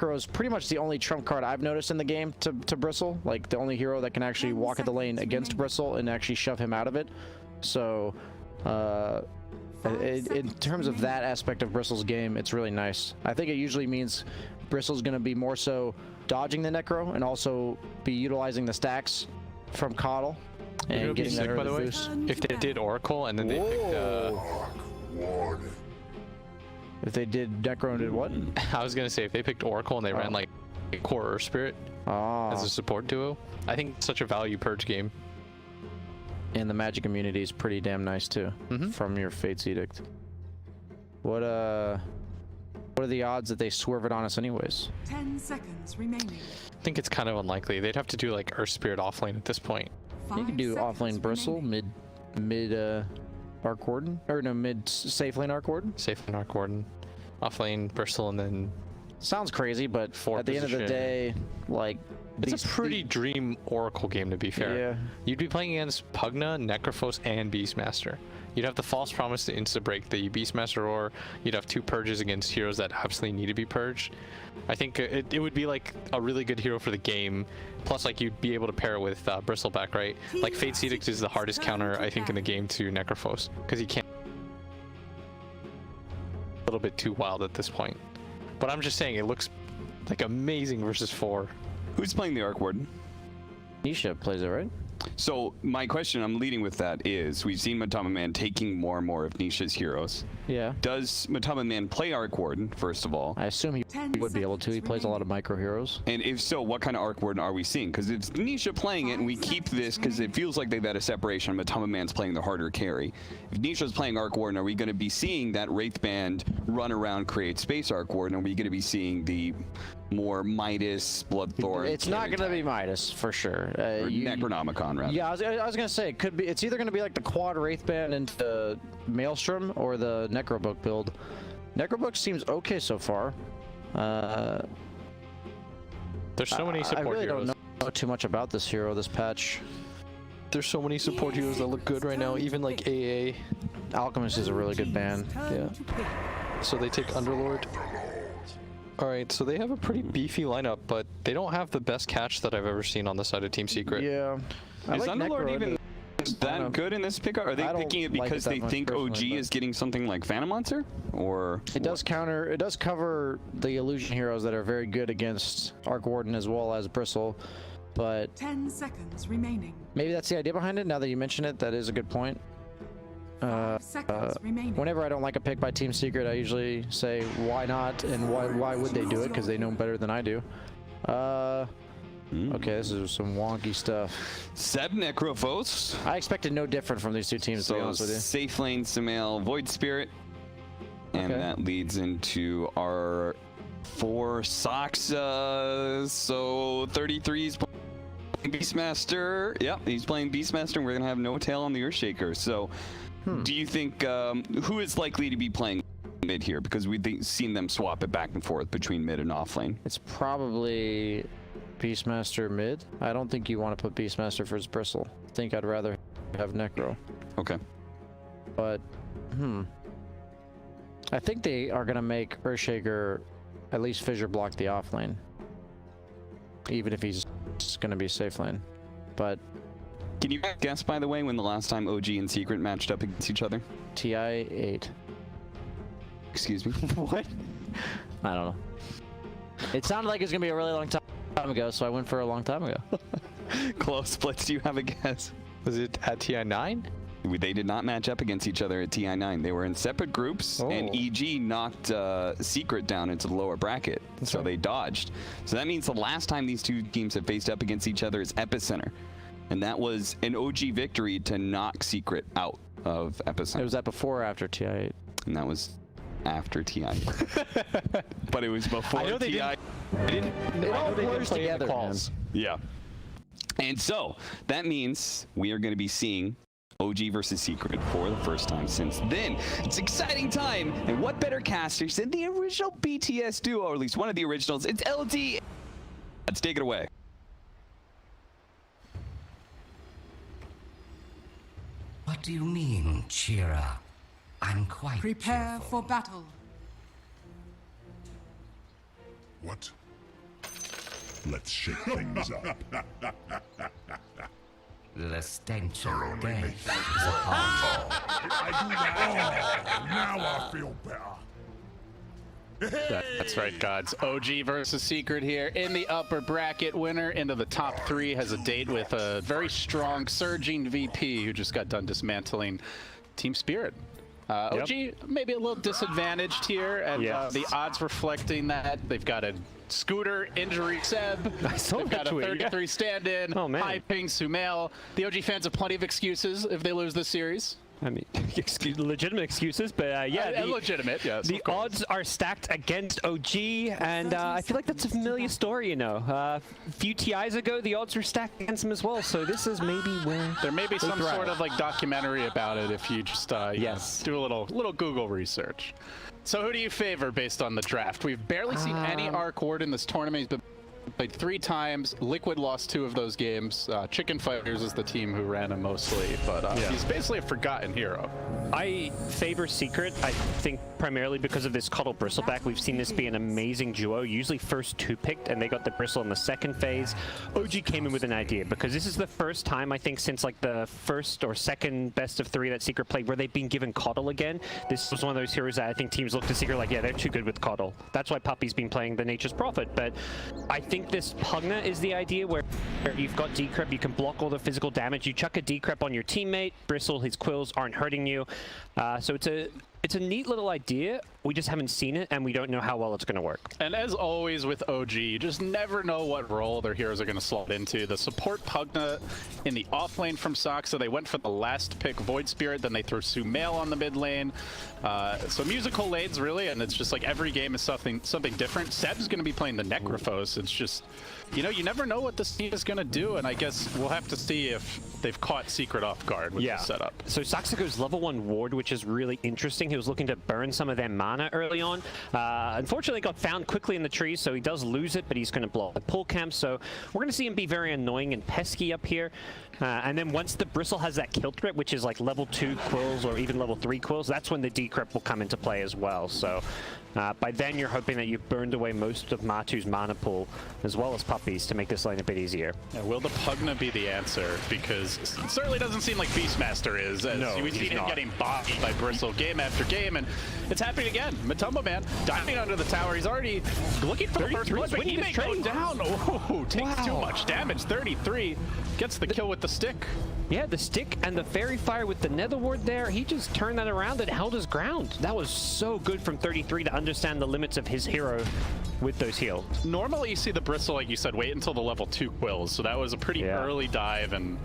Necro is pretty much the only trump card I've noticed in the game to Bristle. Like, the only hero that can actually walk at the lane against Bristle and actually shove him out of it. So, in terms of that aspect of Bristle's game, it's really nice. I think it usually means Bristle's going to be more so dodging the Necro and also be utilizing the stacks from Coddle and getting that early boost. If they did Oracle and then they picked... If they did Necro and did what? I was going to say, if they picked Oracle and they ran like Core Earth Spirit as a support duo, I think it's such a value purge game. And the magic immunity is pretty damn nice too, from your Fate's Edict. What are the odds that they swerve it on us anyways? 10 seconds remaining. I think it's kind of unlikely. They'd have to do like Earth Spirit offlane at this point. You can do offlane Bristle, mid Arc Warden, or no, mid safe lane Arc Warden. Safe lane Arc Warden, offlane Bristle, and then... Sounds crazy, but at the end of the day, like... It's a pretty dream Oracle game, to be fair. Yeah. You'd be playing against Pugna, Necrophos, and Beastmaster. You'd have the False Promise to insta-break the Beastmaster, or you'd have 2 purges against heroes that absolutely need to be purged. I think it would be like a really good hero for the game. Plus, like, you'd be able to pair it with Bristleback, right? Like, Fate's Edict is the hardest counter, I think, in the game to Necrophos, because he can't... A little bit too wild at this point. But I'm just saying, it looks like amazing versus 4. Who's playing the Arc Warden? Nisha plays it, right? So my question I'm leading with that is, we've seen Matama Man taking more and more of Nisha's heroes. Yeah. Does Matama Man play Arc Warden, first of all? I assume he would be able to. He plays a lot of micro heroes. And if so, what kind of Arc Warden are we seeing? Because it's Nisha playing it, and we keep this because it feels like they've had a separation. Matama Man's playing the harder carry. If Nisha's playing Arc Warden, are we going to be seeing that Wraith Band run around, create space Arc Warden? Are we going to be seeing the more Midas, Bloodthorn? It's not going to be Midas, for sure. Necronomicon, rather. Yeah, I was going to say, it could be. It's either going to be like the quad Wraith Band into Maelstrom or the Necrobook build. Necrobook seems okay so far. There's so many support I really heroes. don't know too much about this hero, this patch. There's so many support heroes that look good right now, even like AA. Alchemist is a really good ban. Yeah. So they take Underlord. Alright, so they have a pretty beefy lineup, but they don't have the best catch that I've ever seen on the side of Team Secret. Yeah. Is Underlord even that good in this pickup? Are they picking it because they think OG is getting something like Phantom Monster? Or it does cover the illusion heroes that are very good against Arc Warden as well as Bristle, but 10 seconds remaining. Maybe that's the idea behind it. Now that you mention it, that is a good point. Whenever I don't like a pick by Team Secret, I usually say why not and why would they do it, because they know better than I do. Okay, this is some wonky stuff. Seb Necrophos. I expected no different from these two teams, to be honest with you. Safe lane Sumail Void Spirit, and that leads into our 4 Soxa. So 33's playing Beastmaster. Yep, he's playing Beastmaster, and we're gonna have no tail on the Earthshaker. So. Do you think who is likely to be playing mid here? Because we've seen them swap it back and forth between mid and off lane. It's probably Beastmaster mid. I don't think you want to put Beastmaster for his Bristle. I think I'd rather have Necro. Okay. But, I think they are going to make Earthshaker at least fissure block the off lane. Even if he's going to be safe lane. But... Can you guess, by the way, when the last time OG and Secret matched up against each other? TI 8. Excuse me? What? I don't know. It sounded like it was going to be a really long time ago, so I went for a long time ago. Close. Blitz, do you have a guess? Was it at TI 9? They did not match up against each other at TI 9. They were in separate groups, and EG knocked Secret down into the lower bracket, so they dodged. So that means the last time these two teams have faced up against each other is Epicenter. And that was an OG victory to knock Secret out of Epicenter. Was that before or after TI 8? And that was after TI 8. But it was before TI. It all blurs together, man. Yeah. And so that means we are going to be seeing OG versus Secret for the first time since then. It's an exciting time. And what better casters than the original BTS duo, or at least one of the originals. It's LD. Let's take it away. What do you mean, Chira? I'm quite Prepare cheerful. for battle. What Let's shake things up. The stench of death is upon I do that. Oh, now I feel better. That's right, gods. OG versus Secret here in the upper bracket. Winner into the top 3 has a date with a very strong surging VP who just got done dismantling Team Spirit. OG maybe a little disadvantaged here, and the odds reflecting that. They've got a Scooter injury Seb. They've got a 33 stand-in. Oh, man. High ping Sumail. The OG fans have plenty of excuses if they lose this series. I mean, legitimate excuses, but yeah. Legitimate, yes. The odds are stacked against OG, and I feel like that's a familiar story, you know. A few TIs ago, the odds were stacked against him as well, so this is maybe where there may be some sort of like documentary about it if you just do a little Google research. So who do you favor based on the draft? We've barely seen any Arc Ward in this tournament. He's been played 3 times. Liquid lost 2 of those games. Chicken Fighters is the team who ran him mostly, but he's basically a forgotten hero. I favor Secret, I think primarily because of this Coddle Bristleback. We've seen this be an amazing duo, usually first 2 picked, and they got the Bristle in the second phase. OG came in with an idea, because this is the first time, I think, since like the first or second best of 3 that Secret played, where they've been given Coddle again. This was one of those heroes that I think teams look to Secret like, yeah, they're too good with Coddle. That's why Puppy's been playing the Nature's Prophet, but I think this Pugna is the idea where you've got Decrep, you can block all the physical damage, you chuck a Decrep on your teammate, Bristle, his quills aren't hurting you. So it's a neat little idea. We just haven't seen it, and we don't know how well it's going to work. And as always with OG, you just never know what role their heroes are going to slot into. The support Pugna in the off lane from Soxa, they went for the last pick Void Spirit, then they threw Sumail on the mid lane. So musical lanes really, and it's just like every game is something different. Seb's going to be playing the Necrophos. It's just, you know, you never know what this team is going to do, and I guess we'll have to see if they've caught Secret off guard with this setup. So Soxa goes level 1 ward, which is really interesting. He was looking to burn some of their mana early on. Unfortunately, got found quickly in the trees, so he does lose it, but he's going to blow up the pull camp. So we're going to see him be very annoying and pesky up here. And then once the Bristle has that kill threat, which is like level 2 quills or even level 3 quills, that's when the Decrep will come into play as well. So by then, you're hoping that you've burned away most of Matu's mana pool, as well as Puppy's, to make this lane a bit easier. Yeah, will the Pugna be the answer? Because it certainly doesn't seem like Beastmaster is. As we've seen him getting bodied by Bristle game after game, and it's happening again. Matumbo Man diving under the tower. He's already looking for the first blood, but he may go down. Oh, takes too much damage. 33 gets the kill with the stick. Yeah, the stick and the Fairy Fire with the Nether Ward there, he just turned that around and held his ground. That was so good from 33 to understand the limits of his hero with those heals. Normally you see the Bristle, like you said, wait until the level 2 quills, so that was a pretty early dive and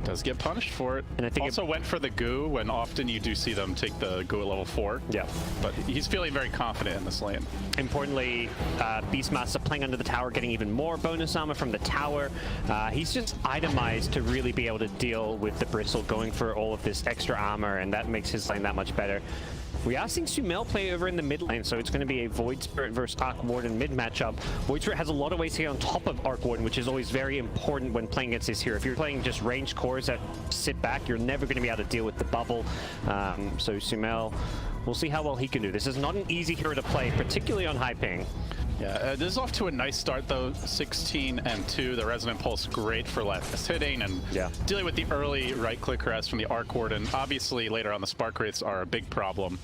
does get punished for it. And I think also went for the goo when often you do see them take the goo at level 4. Yeah. But he's feeling very confident in this lane. Importantly, Beastmaster playing under the tower, getting even more bonus armor from the tower. He's just itemized to really be able to deal with the Bristle, going for all of this extra armor, and that makes his lane that much better. We are seeing Sumail play over in the mid lane, so it's going to be a Void Spirit versus Arc Warden mid matchup. Void Spirit has a lot of ways to get on top of Arc Warden, which is always very important when playing against this hero. If you're playing just ranged cores that sit back, you're never going to be able to deal with the bubble. So Sumail, we'll see how well he can do. This is not an easy hero to play, particularly on high ping. Yeah, this is off to a nice start though. 16 and 2. The Resonant Pulse great for last hitting and dealing with the early right click harass from the Arc Warden. Obviously later on the Spark Wraiths are a big problem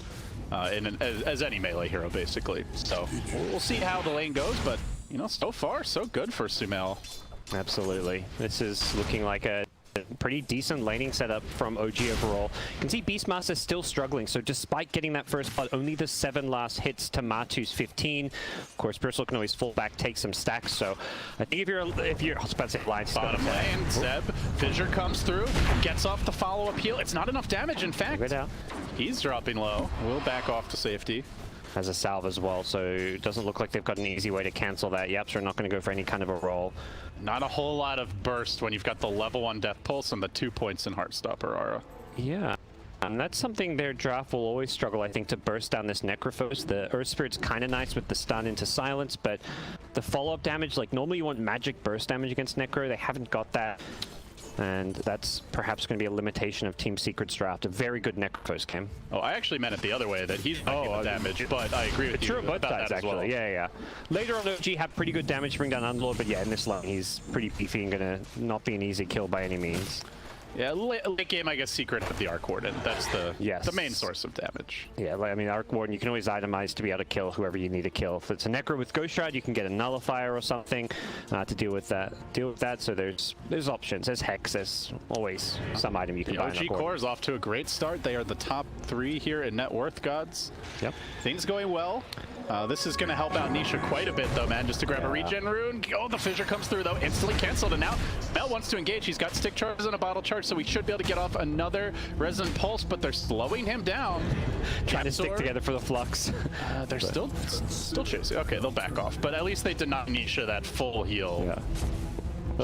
as any melee hero basically. So we'll see how the lane goes, but you know, so far so good for Sumail. Absolutely. This is looking like a pretty decent laning setup from OG overall. You can see Beastmaster still struggling, so despite getting that first blood, only the 7 last hits to Matu's 15. Of course, Bristle can always fall back, take some stacks, so I think if you're I was about to say Lion's bottom lane, Seb, Fissure comes through, gets off the follow-up heal. It's not enough damage, in fact. He's dropping low. We'll back off to safety. Has a salve as well, so it doesn't look like they've got an easy way to cancel that. Yaps are not going to go for any kind of a roll. Not a whole lot of burst when you've got the level 1 Death Pulse and the 2 points in Heartstopper Aura. Yeah, and that's something their draft will always struggle, I think, to burst down this Necrophos. The Earth Spirit's kind of nice with the stun into silence, but the follow-up damage, like normally you want magic burst damage against Necro, they haven't got that. And that's perhaps going to be a limitation of Team Secret's draft. A very good Necrophos game. Oh, I actually meant it the other way, that he's not getting the damage, but I agree with It's you true on both about sides, that as well. actually. Yeah. Later on, OG had pretty good damage to bring down Underlord, but yeah, in this lane, he's pretty beefy and going to not be an easy kill by any means. Yeah, late game, I guess Secret with the Arc Warden. That's the main source of damage. Yeah, like, I mean, Arc Warden, you can always itemize to be able to kill whoever you need to kill. If it's a Necro with Ghost Shroud, you can get a Nullifier or something to deal with that. So there's options. There's Hex. There's always some item you can buy. OG Core is off to a great start. They are the top 3 here in net worth, gods. Yep. Things going well. This is going to help out Nisha quite a bit, though, man. Just to grab a regen rune. Oh, the fissure comes through, though. Instantly canceled. And now Mel wants to engage. He's got stick charges and a bottle charge, so we should be able to get off another Resonant Pulse, but they're slowing him down. Trying to stick together for the Flux. They're still chasing. Okay, they'll back off. But at least they did not Nisha that full heal. Yeah.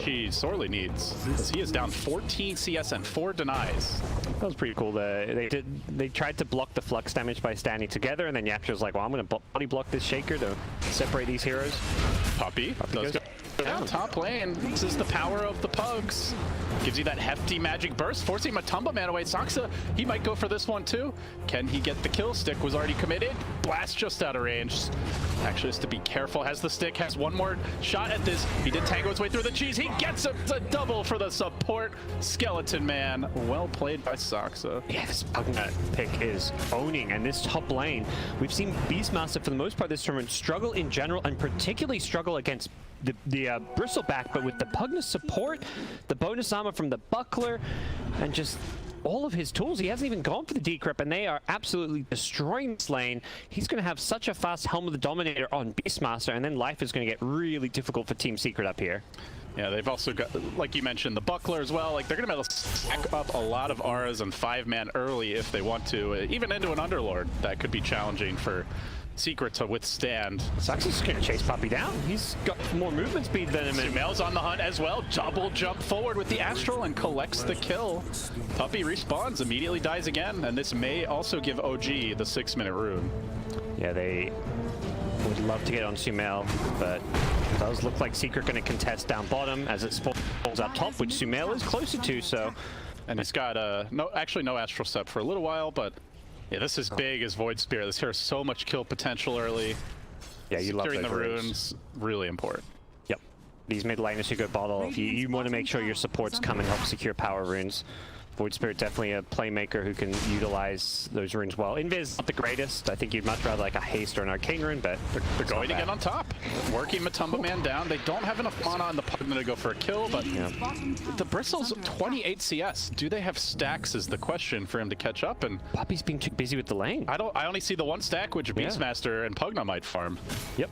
She sorely needs, because he is down 14 CS and 4 denies. That was pretty cool. They tried to block the Flux damage by standing together, and then Yapture's like, well, I'm going to body block this Shaker to separate these heroes. Puppy does go down top lane. This is the power of the Pugs. Gives you that hefty magic burst, forcing Matumba Man away. Saksa, he might go for this one too. Can he get the kill? Stick was already committed. Blast just out of range. Actually has to be careful. Has the stick, has one more shot at this. He did tango his way through the cheese. He gets a double for the support. Skeleton Man. Well played by Saksa. Yeah, this Pugna pick is owning, and this top lane, we've seen Beastmaster for the most part this tournament struggle in general, and particularly struggle against the Bristleback, but with the Pugna support, the bonus armor from the Buckler, and just all of his tools, he hasn't even gone for the Decrypt, and they are absolutely destroying this lane. He's going to have such a fast Helm of the Dominator on Beastmaster, and then life is going to get really difficult for Team Secret up here. Yeah, they've also got, like you mentioned, the Buckler as well. Like, they're going to be able to stack up a lot of auras and 5-man early if they want to, even into an Underlord. That could be challenging for Secret to withstand. Saxon's going to chase Puppy down. He's got more movement speed than him. Sumail's on the hunt as well. Double jump forward with the Astral and collects the kill. Puppy respawns, immediately dies again, and this may also give OG the 6-minute rune. Yeah, they would love to get on Sumail, but it does look like Secret going to contest down bottom as it falls up top, which Sumail is closer to, so... And he's got no Astral Step for a little while, but yeah, this is big as Void Spirit. This here has so much kill potential early. Yeah, you love Securing those the runes. runes, really important. Yep. These mid laners who go bottle, if you want to make sure your supports come and help secure power runes. Void Spirit definitely a playmaker who can utilize those runes well. Invis not the greatest. I think you'd much rather like a haste or an arcane rune, but they're going to get on top. Working Matumba Man down. They don't have enough mana on the Pugna to go for a kill, but the Bristle's 28 CS. Do they have stacks is the question for him to catch up, and Puppy's being too busy with the lane. I only see the one stack which Beastmaster and Pugna might farm. Yep.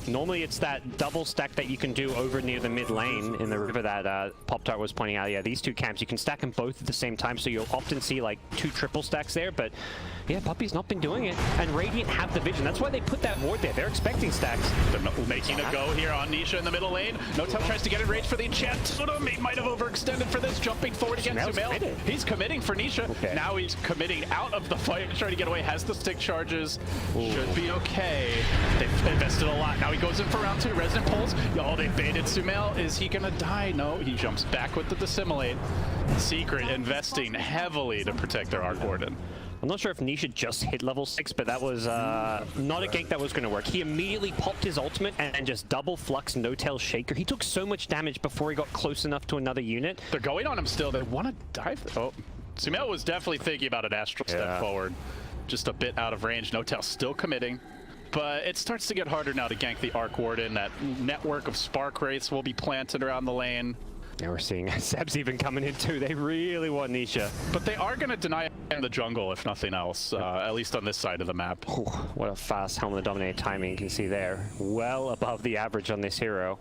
Normally it's that double stack that you can do over near the mid lane in the river that Pop-Tart was pointing out. Yeah, these two camps, you can stack them both at the same time, so you'll often see like 2 triple stacks there, but yeah, Puppy's not been doing it. And Radiant have the vision. That's why they put that ward there. They're expecting stacks. They're making a go here on Nisha in the middle lane. Notel tries to get in range for the enchant. He might have overextended for this, jumping forward against Sumail. He's committing for Nisha. Okay. Now he's committing out of the fight, trying to get away. Has the stick charges. Ooh. Should be okay. They've invested a lot. Now he goes in for round 2. Resonant Pulse. Oh, they baited Sumail. Is he gonna die? No, he jumps back with the Dissimulate. Secret investing heavily to protect their Arc Warden. I'm not sure if Nisha just hit level 6, but that was not a gank that was going to work. He immediately popped his ultimate and just double flux no-tail shaker. He took so much damage before he got close enough to another unit. They're going on him still. They want to dive. Oh, Sumail was definitely thinking about an Astral Step forward. Just a bit out of range. No-tail still committing. But it starts to get harder now to gank the Arc Warden. That network of Spark Wraiths will be planted around the lane. Yeah, we're seeing Seb's even coming in too. They really want Nisha. But they are going to deny in the jungle, if nothing else, at least on this side of the map. Ooh, what a fast Helm of the Dominator timing you can see there. Well above the average on this hero.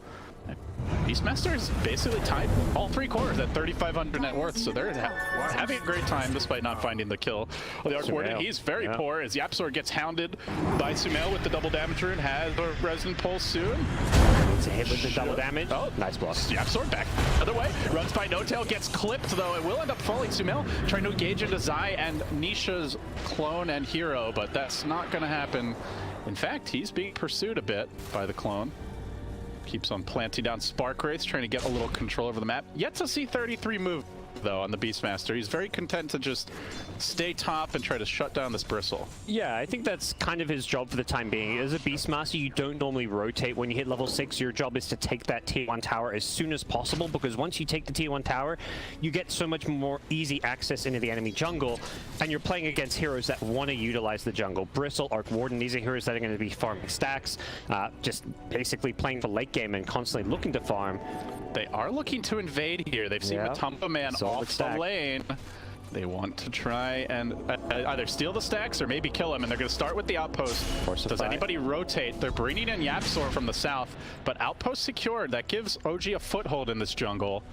Beastmaster is basically tied all 3 cores at 3,500 net worth, so they're having a great time despite not finding the kill. Well, the Arc Warden, he's very poor as Yapsor gets hounded by Sumail with the double damage rune, has a Resonant Pulse soon. It's a hit with the double damage. Oh, nice block. Yapsor back the other way, runs by No-Tail, gets clipped though. It will end up falling. Sumail trying to engage into Zai and Nisha's clone and hero, but that's not going to happen. In fact, he's being pursued a bit by the clone. Keeps on planting down Spark Wraiths, trying to get a little control over the map. Yet to see 33 move, though, on the Beastmaster. He's very content to just stay top and try to shut down this Bristle. Yeah, I think that's kind of his job for the time being. As a Beastmaster, you don't normally rotate when you hit level 6. Your job is to take that tier 1 tower as soon as possible, because once you take the tier 1 tower, you get so much more easy access into the enemy jungle, and you're playing against heroes that want to utilize the jungle. Bristle, Arc Warden, these are heroes that are going to be farming stacks, just basically playing for late game and constantly looking to farm. They are looking to invade here. They've seen Matumba Man off the lane. They want to try and either steal the stacks or maybe kill him, and they're going to start with the Outpost. Does anybody rotate? They're bringing in Yapsor from the south, but Outpost secured. That gives OG a foothold in this jungle.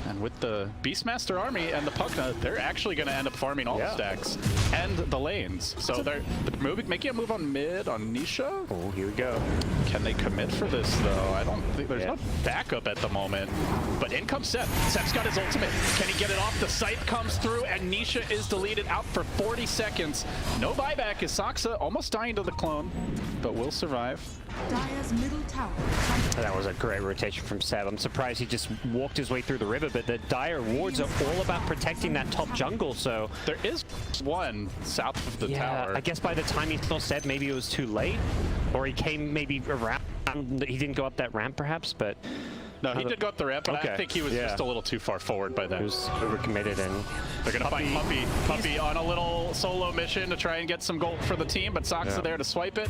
And with the Beastmaster army and the Pugna, they're actually going to end up farming all the stacks and the lanes. So they're making a move on mid on Nisha. Oh, here we go. Can they commit for this, though? I don't think there's no backup at the moment. But in comes Seth. Seth's got his ultimate. Can he get it off? The Scythe comes through, and Nisha is deleted out for 40 seconds. No buyback as Saksa almost dying to the clone, but will survive. Dire's middle tower. That was a great rotation from Seb. I'm surprised he just walked his way through the river, but the Dire wards are all about protecting that top jungle, so... There is one south of the tower. I guess by the time he saw Seb, maybe it was too late, or he came maybe around. He didn't go up that ramp, perhaps, but... No, he did go up the ramp, but I think he was just a little too far forward by then. He was overcommitted, and they're going to find Puppy on a little solo mission to try and get some gold for the team, but Saksa there to swipe it.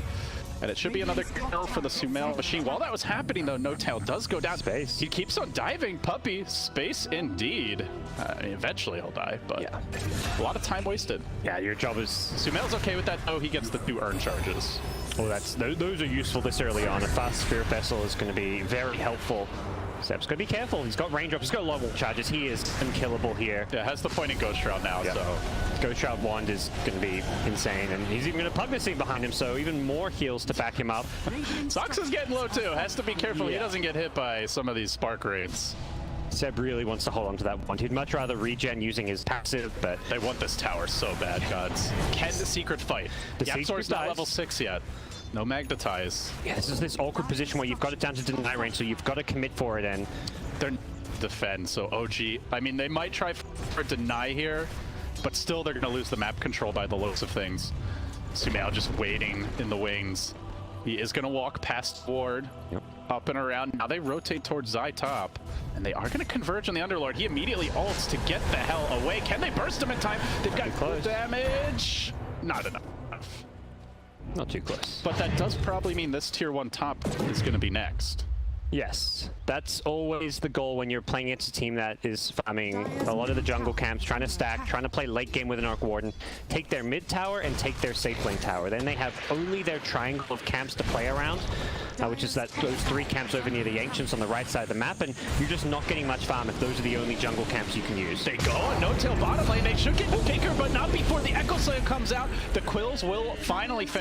And it should be another kill for the Sumail machine. While that was happening, though, No Tail does go down. Space. He keeps on diving. Puppy, space indeed. I mean, eventually he'll die, but a lot of time wasted. Yeah, your job is... Sumail's okay with that, though. He gets the 2 urn charges. Oh, those are useful this early on. A fast Spirit Vessel is going to be very helpful. Seb's going to be careful. He's got raindrops. He's got long wall charges. He is unkillable here. Yeah, has the point in Ghost Shroud now, so... Ghost Shroud Wand is going to be insane, and he's even going to Pugna Seed behind him, so even more heals to back him up. Sox is getting low, too. Has to be careful. He doesn't get hit by some of these Spark Wraiths. Seb really wants to hold on to that wand. He'd much rather regen using his passive, but... They want this tower so bad, gods. Can the Secret fight? Yapsor's not level 6 yet. No Magnetize. Yeah, this is this awkward position where you've got it down to deny range, so you've got to commit for it, and... They're defend, so OG... I mean, they might try for deny here, but still they're going to lose the map control by the looks of things. Sumail just waiting in the wings. He is going to walk past ward, up and around. Now they rotate towards Zai top, and they are going to converge on the Underlord. He immediately ults to get the hell away. Can they burst him in time? They've got close damage. Not enough. Not too close. But that does probably mean this tier 1 top is going to be next. Yes, that's always the goal when you're playing against a team that is farming a lot of the jungle camps, trying to stack, trying to play late game with an Arc Warden, take their mid tower and take their safe lane tower. Then they have only their triangle of camps to play around, which is those 3 camps over near the Ancients on the right side of the map, and you're just not getting much farm if those are the only jungle camps you can use. They go on No Tail bottom lane. They should get the Taker, but not before the Echo Slayer comes out. The Quills will finally finish.